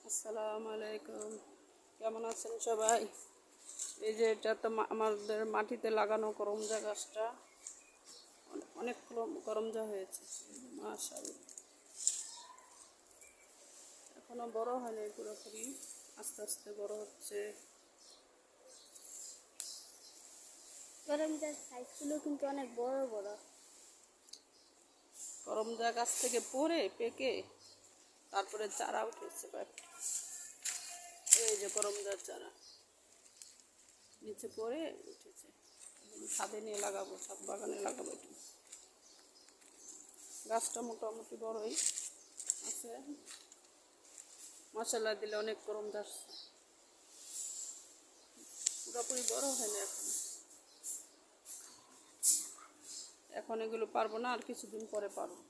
আসসালামু আলাইকুম, কেমন আছেন সবাই? এই যে এটা তো আমাদের মাটিতে লাগানো করমজা গাছটা অনেক করমজা হয়েছে মাশাআল্লাহ। এখনো বড় হয়নি পুরোপুরি, আস্তে আস্তে বড় হচ্ছে। করমজার সাইজগুলো কিন্তু অনেক বড় বড়। করমজা গাছ থেকে পড়ে পেকে তারপরে চারা উঠেছে কয়েকটা। এই যে করমজার চারা নিচে পড়ে উঠেছে, ছাদে নিয়ে লাগাবো, ছাদ বাগানে লাগাবো। এটা গাছটা মোটামুটি বড়ই আছে, মশলা দিলে অনেক করমজা আসছে। পুরোপুরি বড় হয়নি এখন এগুলো পারবো না, আর কিছুদিন পরে পারবো।